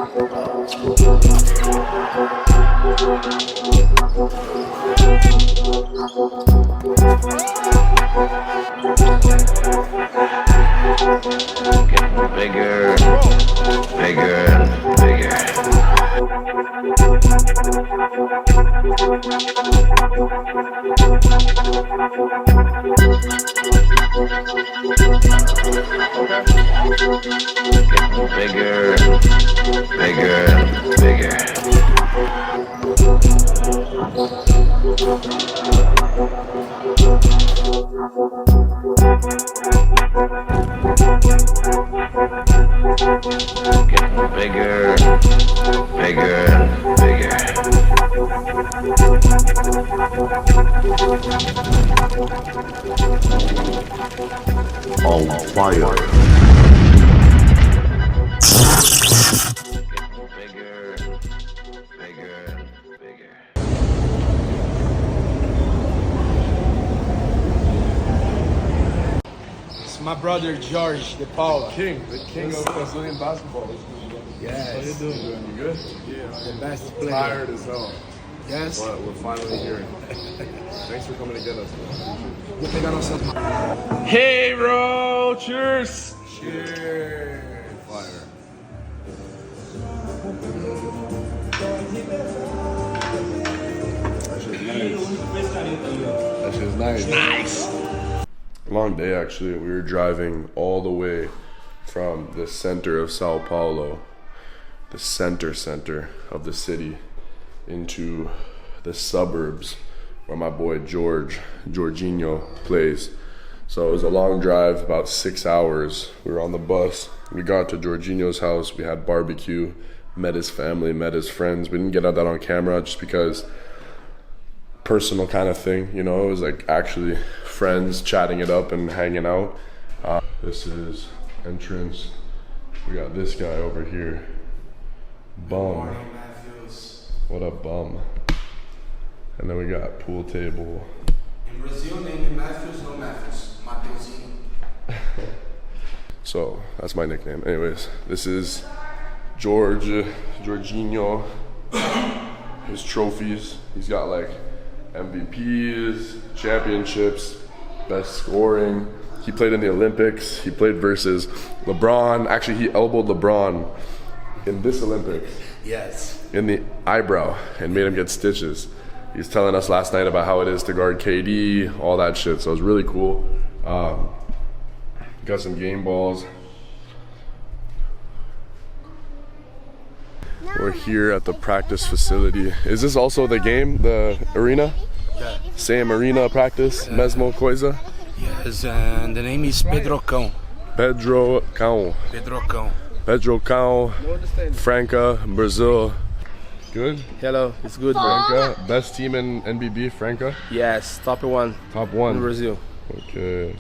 Getting bigger, bigger, and bigger. Getting bigger, bigger, and bigger. Getting bigger, bigger, and bigger. On fire. Getting bigger, bigger, and bigger. It's my brother George De Paula. The king of Brazilian basketball. Yes. How you doing? You good? Yeah. The best player. Tired as hell, Yes. but we're finally here. Thanks for coming to get us. Vou pegar nossas mãos. Hey, bro! Cheers! Cheers! Fire. That shit's nice. That shit's nice. Nice. Long day, actually. We were driving all the way from the center of Sao Paulo, the center of the city, into the suburbs where my boy Jorginho plays. So it was a long drive, about 6 hours. We were on the bus. We got to Jorginho's house. We had barbecue, met his family, met his friends. We didn't get that on camera just because personal kind of thing, you know. It was like actually friends chatting it up and hanging out. This is entrance. We got this guy over here. Bum. What a bum. And then we got pool table. In Brazil, name Matthews, no Matthews. Mateuzinho. So that's my nickname. Anyways, this is Jorginho. His trophies. He's got like MVPs, championships, best scoring. He played in the Olympics. He played versus LeBron. Actually, he elbowed LeBron in this Olympics. Yes. In the eyebrow and made him get stitches. He was telling us last night about how it is to guard KD, all that shit. So it was really cool. Got some game balls. We're here at the practice facility. Is this also the game, the arena? Yeah. Same arena practice, Mesmo Coisa? Yes, and the name is Pedro Cão. Pedro Cão. Pedro Cão. Pedro Cão, Franca, Brazil. Good? Hello, it's good, bro. Franca, best team in NBB, Franca? Yes, top one Top one. in Brazil. Okay.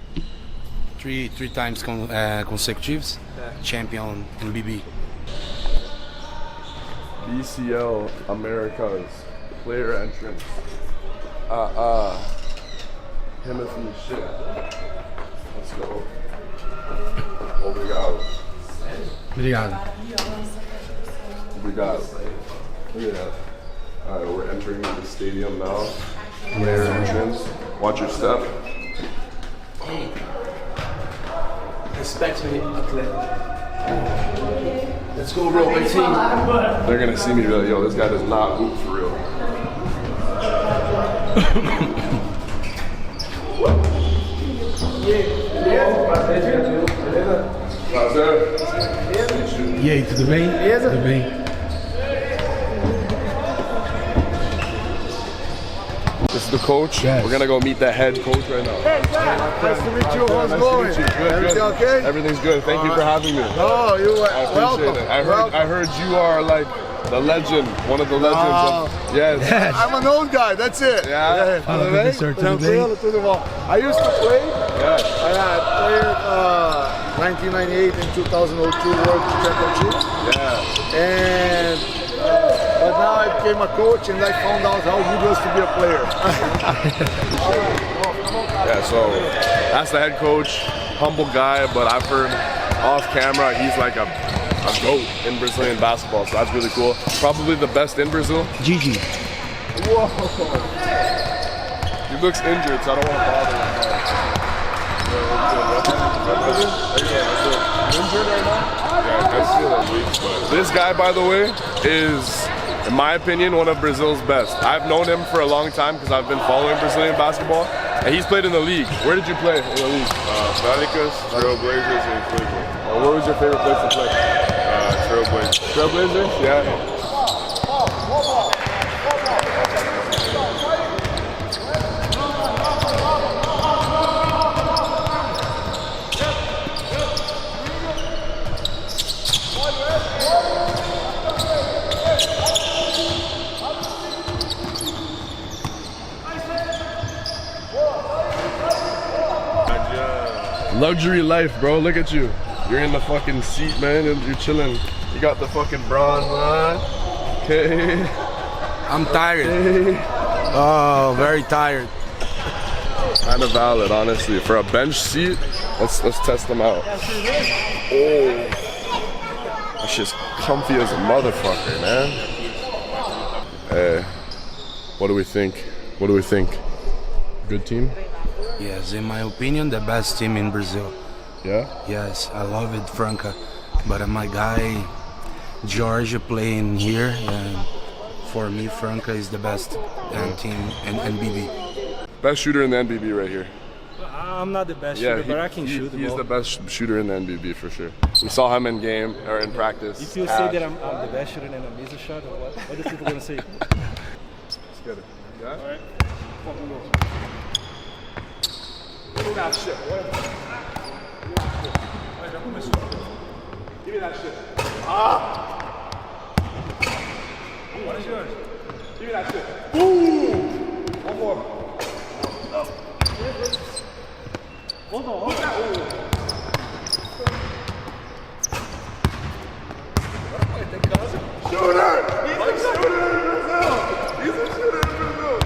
Three times consecutives. Champion in BB. BCL Americas player entrance. Timothy shit. Let's go. Obrigado. Obrigado. Obrigado. Look at that. Alright, we're entering the stadium now. Player entrance. Watch your step. Respect me, athlete. Let's go, bro, my team. They're gonna see me and be like, yo, this guy does not hoop for real. Prazer. E aí, tudo bem? Beleza? Tudo bem. This is the coach. Yes. We're gonna go meet the head coach right now. Nice to meet you. How's it going? Nice to meet you. Good, Everything good. okay? Everything's good. Thank you for having me. Oh, you I appreciate welcome. it. I Welcome. heard you are like the legend, one of the legends. Of, yes. I'm an old guy, that's it. Yeah. Fala, Tudo bem? professor, tudo bem? Tranquilo, tudo bom. I used to play. Yes. I played 1998 and 2002 World Championship. Yeah. And but now I became a coach and I found out how good it was to be a player. Yeah. So that's the head coach. Humble guy, but I've heard off camera he's like a a GOAT in Brazilian basketball, so that's really cool. Probably the best in Brazil. Gigi. Whoa! He looks injured, so I don't want to bother him. Injured right now? Yeah, I feel that weak. This guy, by the way, is, in my opinion, one of Brazil's best. I've known him for a long time because I've been following Brazilian basketball, and he's played in the league. Where did you play in the league? Pelicans, Trailblazers, and Cleveland. Where was your favorite place to play? Trailblazers. Trailblazers? Yeah. Luxury life, bro. Look at you. You're in the fucking seat, man, and you're chilling. You got the fucking bronze on. Okay. I'm tired. Hey. Oh, very tired. Kind of valid, honestly. For a bench seat, let's test them out. Oh, that's just comfy as a motherfucker, man. Hey, what do we think? What do we think? Good team? Yes, in my opinion, the best team in Brazil. Yeah? Yes, I love it, Franca. But my guy, George, playing here, and for me, Franca is the best team in NBB. Best shooter in the NBB right here. I'm not the best shooter, but I can shoot the He's ball. the best shooter in the NBB for sure. We saw him in game or in practice. If you say that I'm the best shooter and I miss a shot, or what are people gonna say? Let's get it. Yeah? All right. Fucking go. Give me that shit, boy. Give me that shit. Ah! What is yours? Give me that shit. Ooh! One more. Hold on. Shooter! He's a shooter in Brazil! He's a shooter in Brazil!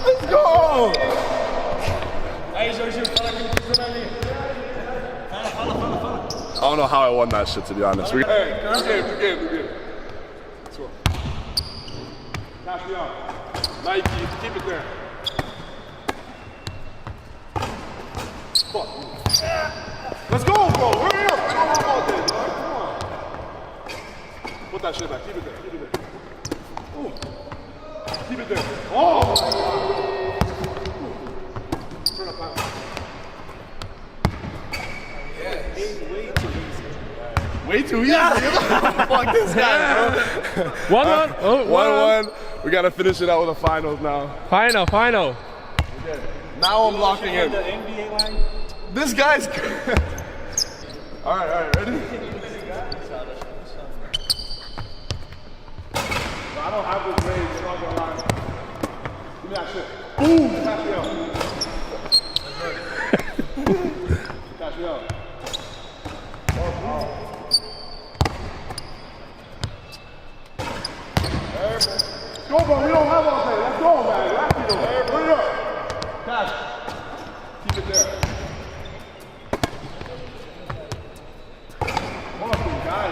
Let's go! Aí, Jorginho, fala aqui que pisou na linha. Fala. I don't know how I won that shit, to be honest. Hey, good game. Let's go. Pass me out. Nike, keep it there. Fuck. Let's go, bro. Hurry up. I don't know about this, bro. Come on. Put that shit back. Keep it there. Ooh. Keep it there. Oh! Turn up that. Way too easy. Fuck this guy, bro. 1-1. Oh, 1-1. We gotta finish it out with the finals now. Final. Now I'm locking in. The NBA line. This guy's All right, ready? I don't have the grades, so I'm gonna lie. Give me that shit. Ooh! Catch me out. Catch me out. Let's go, bro. We don't have all day. Let's go, man. Lefty, though. Hurry up. Catch. Keep it there. Fucking guy.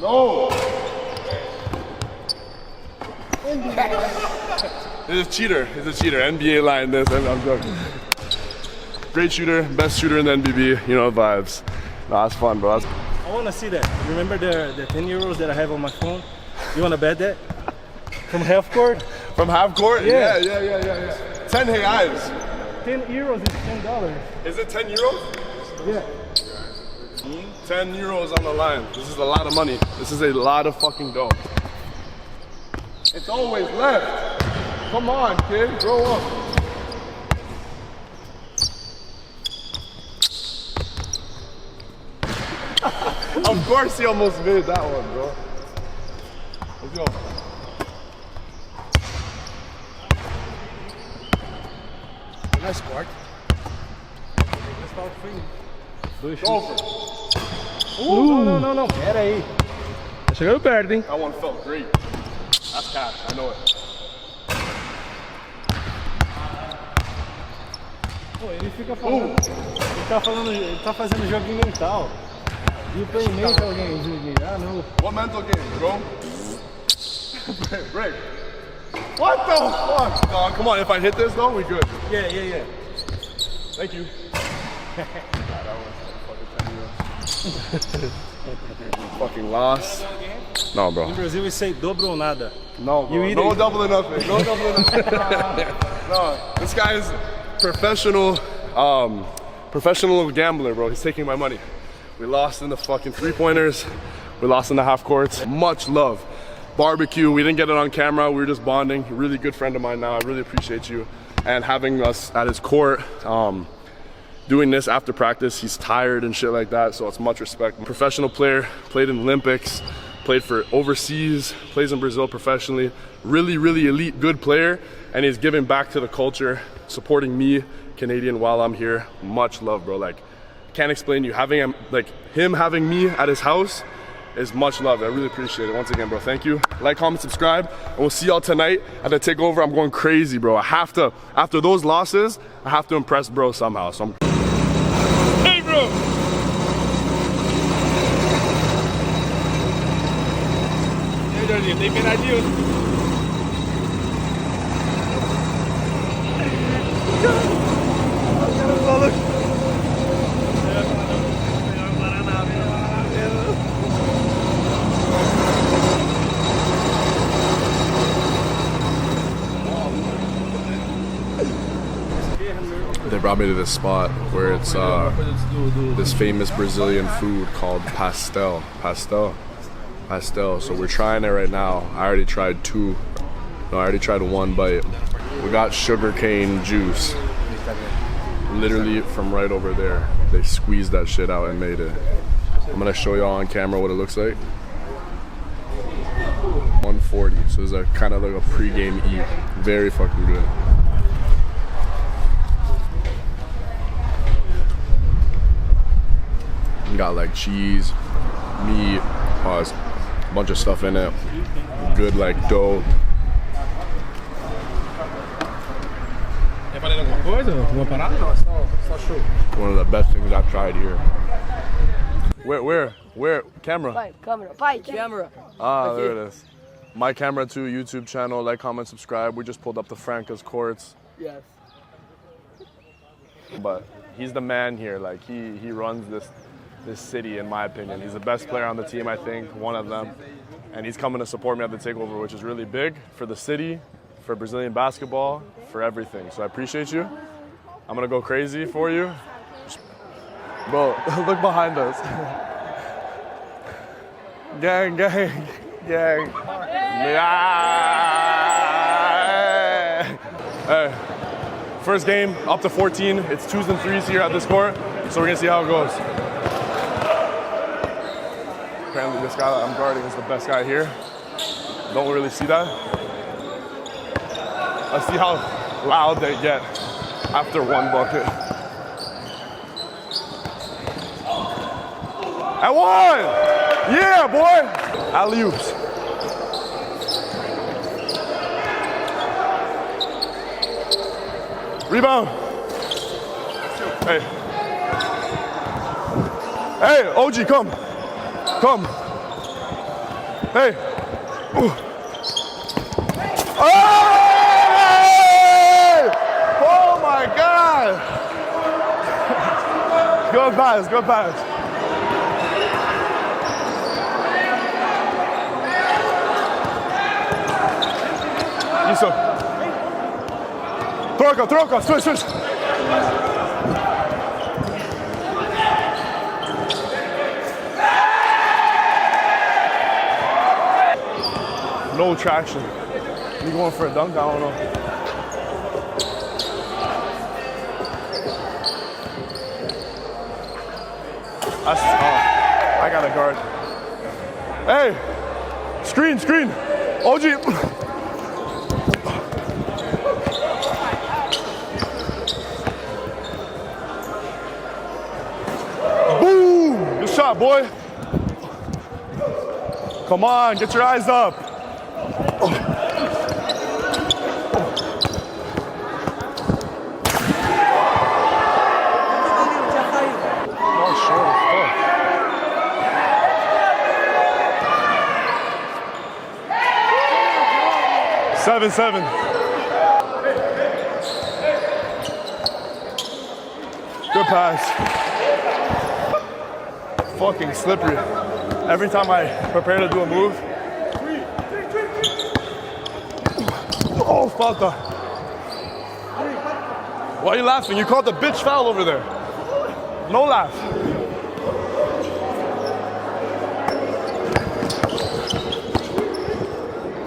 No! He's a cheater. NBA line this, and I'm joking. Great shooter, best shooter in the NBB, you know, vibes. Nah, it's fun, bro. I want to see that. Remember the 10 euros that I have on my phone? You want to bet that? From half court? From half court? Yeah. 10 reais. 10 euros is $10. Is it 10 euros? Yeah. 10 euros on the line. This is a lot of money. This is a lot of fucking dough. It's always left. Come on, kid. Grow up. Of course he almost made that one, bro. Let's go. Nice scored. Let's start free. Dois Go chutes. for it. Não. Pera aí. Tá chegando perto, hein? That one felt great. That's cash, I know it. Pô, ele fica falando. Ele tá fazendo joguinho mental. You play mental games with me. Ah, não. What mental game, bro? Break. What the fuck? Dog, come on, if I hit this though, we good. Yeah. Thank you. Fucking lost. No, bro. In Brazil we say dobro ou nada. No, bro. You eat No it. double or nothing. No double or nothing. No, this guy is professional, professional gambler, bro. He's taking my money. We lost in the fucking three-pointers. We lost in the half courts. Much love. Barbecue, we didn't get it on camera. We were just bonding. A really good friend of mine now. I really appreciate you. And having us at his court, doing this after practice, he's tired and shit like that, so it's much respect. Professional player, played in Olympics, played for overseas, plays in Brazil professionally. Really elite, good player, and he's giving back to the culture, supporting me, Canadian, while I'm here. Much love, bro. Like, can't explain to you. Having him, like him having me at his house is much love. I really appreciate it. Once again, bro, thank you. Like, comment, subscribe, and we'll see y'all tonight at the takeover. I'm going crazy, bro. I have to, after those losses, I have to impress bro somehow. So I'm. Hey, bro. Tem penadinho. They brought me to this spot where it's this famous Brazilian food called pastel. So we're trying it right now. I already tried one bite. We got sugarcane juice, literally from right over there. They squeezed that shit out and made it. I'm gonna show y'all on camera what it looks like. 140, so it's a kind of like a pre-game eat. Very fucking good. Got like cheese, meat, a bunch of stuff in it. Good like dough. One of the best things I've tried here. Where? Camera? Camera. Ah, there it is. My Camera 2 YouTube channel. Like, comment, subscribe. We just pulled up to Franca's courts. Yes. But he's the man here. Like he runs this city, in my opinion. He's the best player on the team, I think, one of them. And he's coming to support me at the takeover, which is really big for the city, for Brazilian basketball, for everything. So I appreciate you. I'm gonna go crazy for you. Bro, look behind us. Gang. Yeah. Hey, first game, up to 14. It's 2s and 3s here at this court. So we're gonna see how it goes. Apparently this guy that I'm guarding is the best guy here. Don't really see that. Let's see how loud they get after one bucket. At one! Yeah, boy! Alley-oops. Rebound. Hey. Hey, OG, come. Come. Hey. Ooh. Hey! Oh my God. Good pass. Isso. Troca, switch. No traction. You going for a dunk? I don't know. That's I got a guard. Hey, screen. OG. Boom! Good shot, boy. Come on, get your eyes up. Oh. 7-7. Good pass. Fucking slippery. Every time I prepare to do a move. Oh, falta. Why are you laughing? You called the bitch foul over there. No laugh.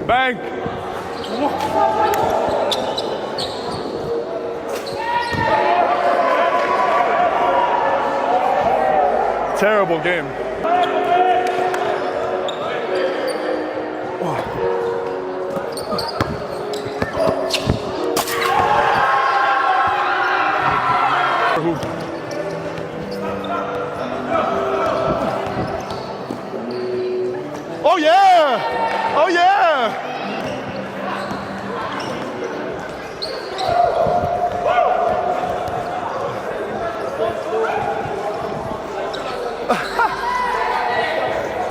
Bang. Terrible game. Oh yeah! Oh yeah!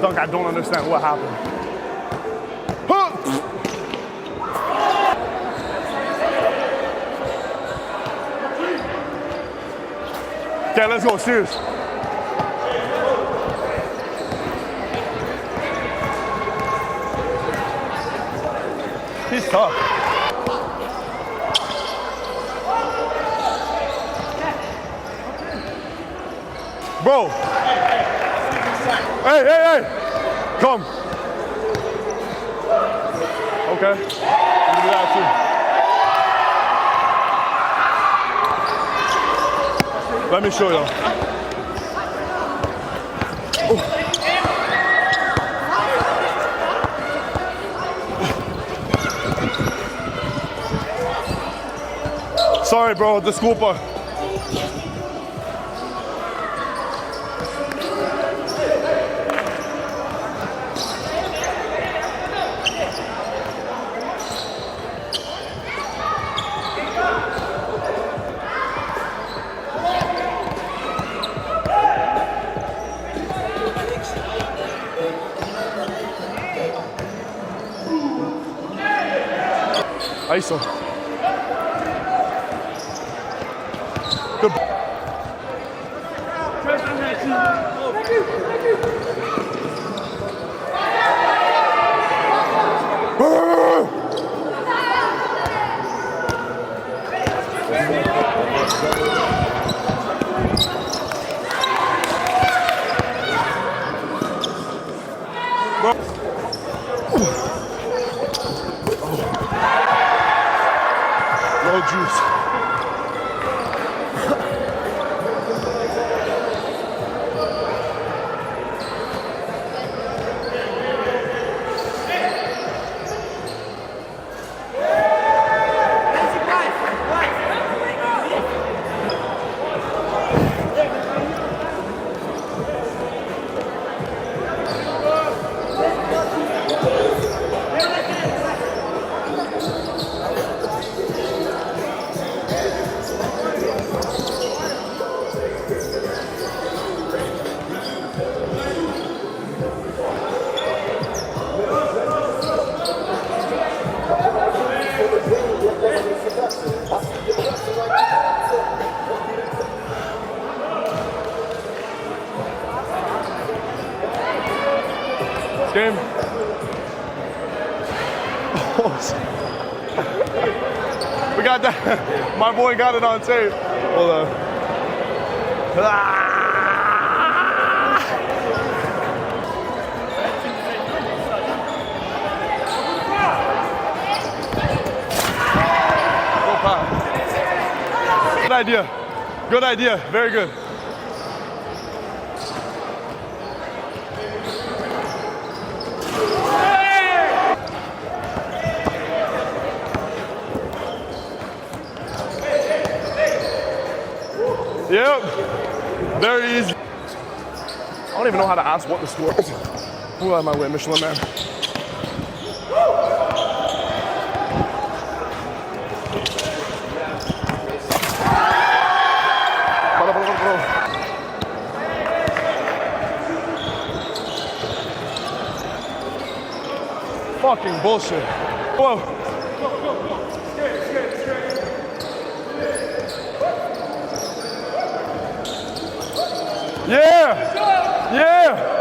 Dunk, I don't understand what happened. Huh. Okay, let's go, serious. He's tough. Bro. Hey, hey, hey. Come. Okay. You can do that too. Let me show you. Sorry, bro, desculpa. ISO. Good. No juice. Game. We got that. My boy got it on tape. Hold on. Good idea. Good idea. Very good. Yep. Very easy. I don't even know how to ask what the score is. Who am I with, Michelin Man? Fucking bullshit. Whoa. Yeah! Yeah!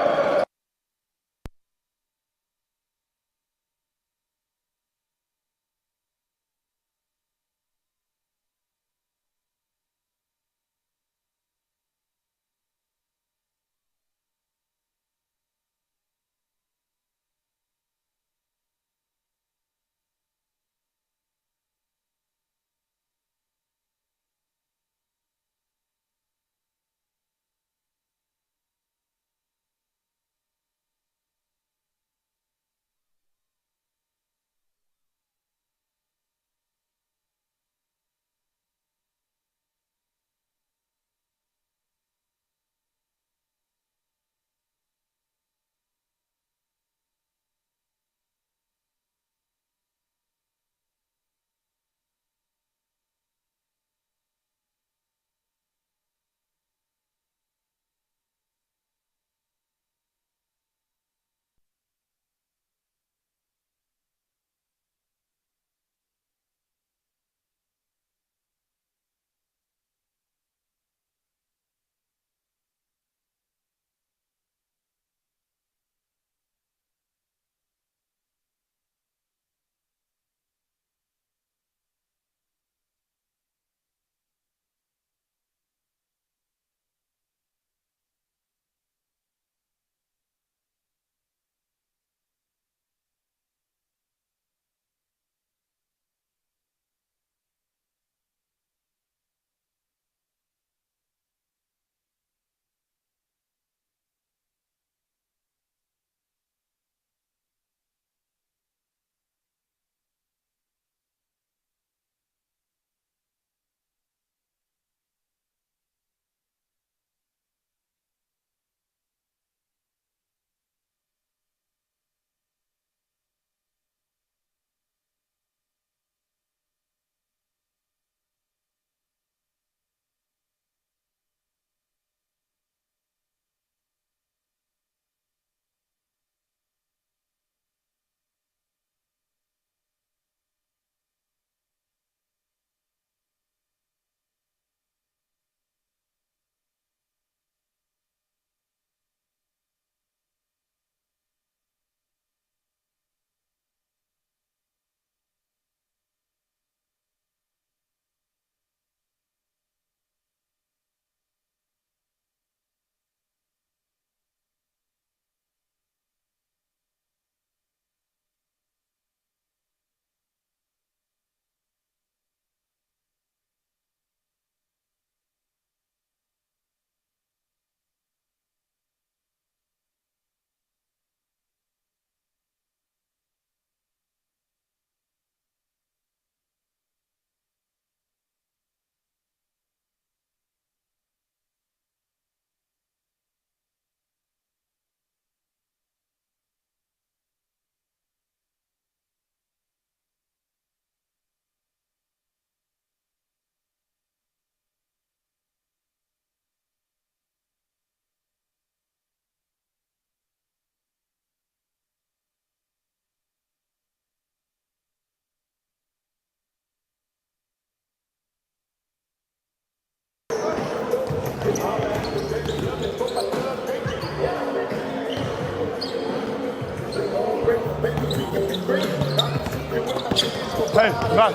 Hey, back.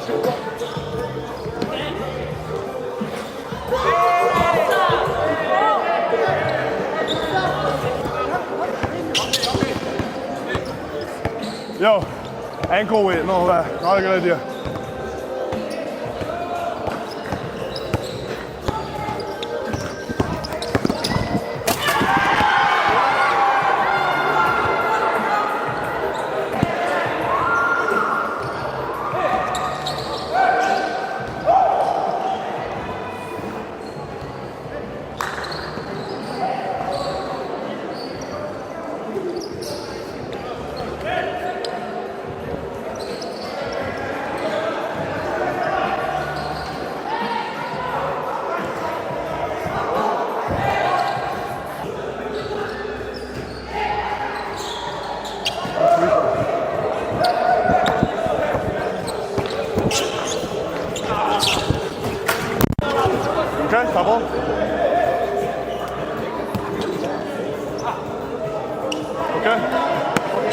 Yo, ankle weight, no, not a good idea. Ok, tá bom?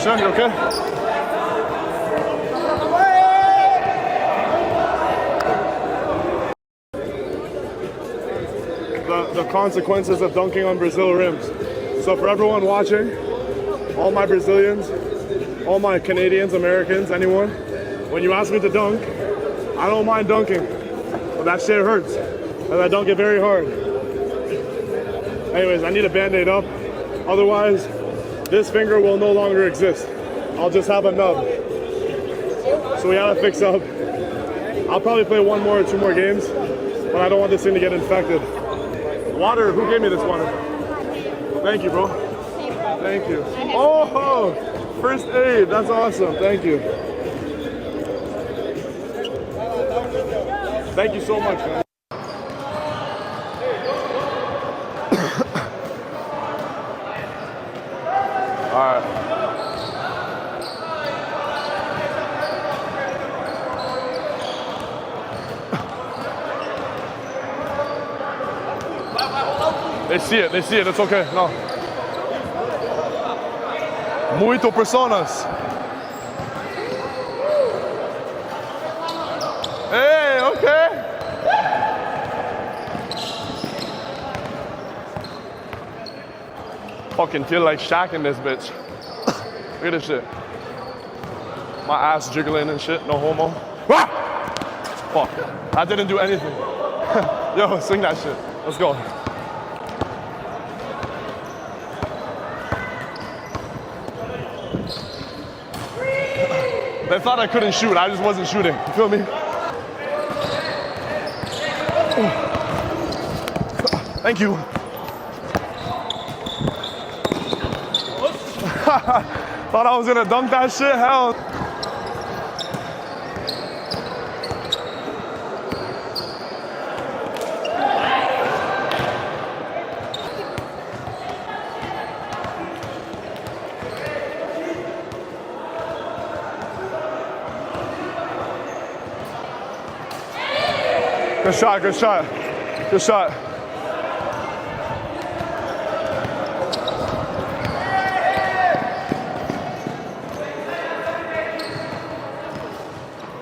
sure? You okay? The consequences of dunking on Brazil rims. So for everyone watching, all my Brazilians, all my Canadians, Americans, anyone, when you ask me to dunk, I don't mind dunking, but that shit hurts, and I dunk it very hard. Anyways, I need a Band-Aid up, otherwise this finger will no longer exist. I'll just have a nub. So we gotta fix up. I'll probably play 1 more or 2 more games, but I don't want this thing to get infected. Water, who gave me this water? Thank you, bro. Thank you. Oh, first aid, that's awesome, thank you. Thank you so much, man. All right. They see it, it's okay, no. Muito personas. Hey, okay. Fucking feel like Shaq in this bitch. Look at this shit. My ass jiggling and shit, no homo. Ah! Fuck, I didn't do anything. Yo, swing that shit, let's go. They thought I couldn't shoot, I just wasn't shooting, you feel me? Thank you. Thought I was gonna dunk that shit, hell. Good shot, good shot, good shot.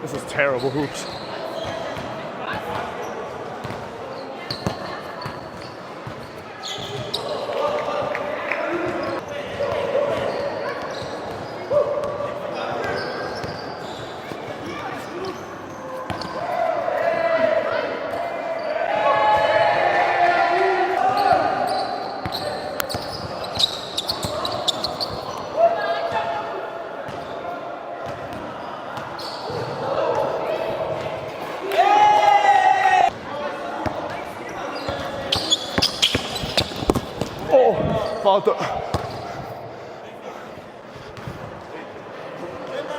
This is terrible hoops. Falta.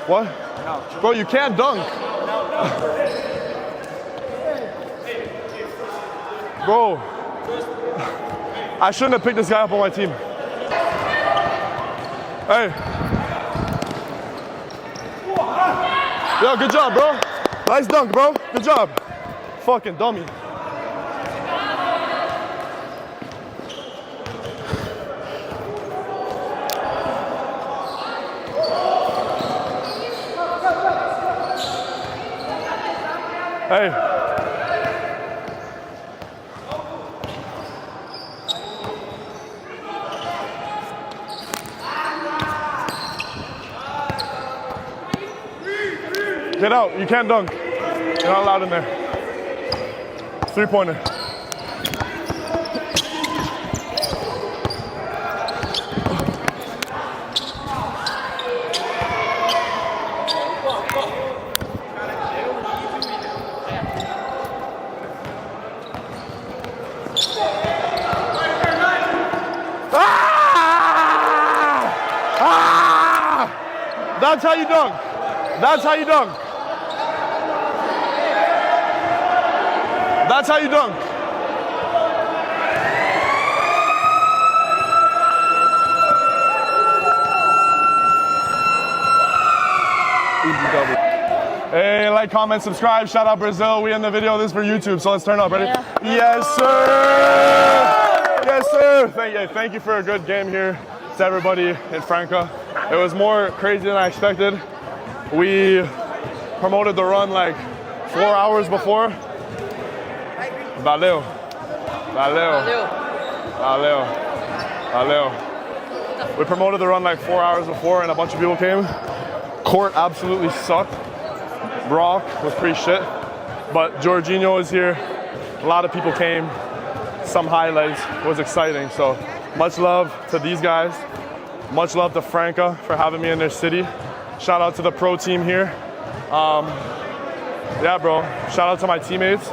What? Bro, you can't dunk. Bro, I shouldn't have picked this guy up on my team. Hey. Yo, good job, bro. Nice dunk, bro. Good job. Fucking dummy. Hey. Get out, you can't dunk. You're not allowed in there. 3-pointer. That's how you dunk. That's how you dunk. That's how you dunk. Hey, like, comment, subscribe. Shout out Brazil. We in the video. This is for YouTube, so let's turn up. Ready? Yeah. Yes, sir. Yes, sir. Thank you for a good game here. To everybody in Franca. It was more crazy than I expected. We promoted the run like 4 hours before. Valeu. Valeu. Valeu. Valeu. We promoted the run like 4 hours before and a bunch of people came. Court absolutely sucked. Brock was pretty shit. But Jorginho is here. A lot of people came. Some highlights. It was exciting. So much love to these guys. Much love to Franca for having me in their city. Shout out to the pro team here. Yeah, bro. Shout out to my teammates.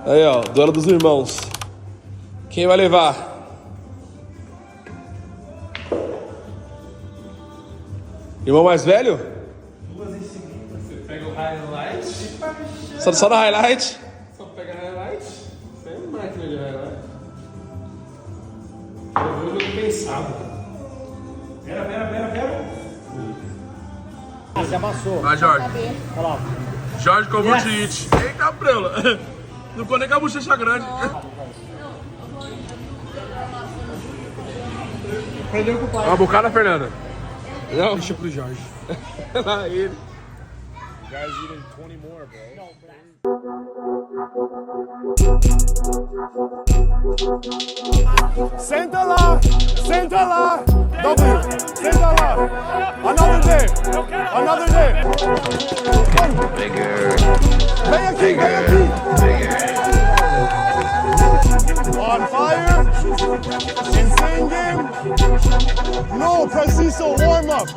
Aí, ó, duelo dos irmãos. Quem vai levar? Irmão mais velho? Você pega o highlight. Só no highlight? Só pega highlight. Você é máquina de highlight. Eu vou o jogo pensado. Pera. Se amassou. Vai, Jorge. Olha lá. Jorge com o It. Eita, preula. Não pode nem com a bochecha grande. Prendeu com o pai. Uma bocada, Fernanda. Não, deixa pro Jorge. Lá ele. Guys eating 20 more, bro. Senta lá! Senta lá! W! Senta lá! Another day! Another day! Bigger, Vem aqui, vem bigger, aqui! bigger. On fire! In singing! No, preciso warm up!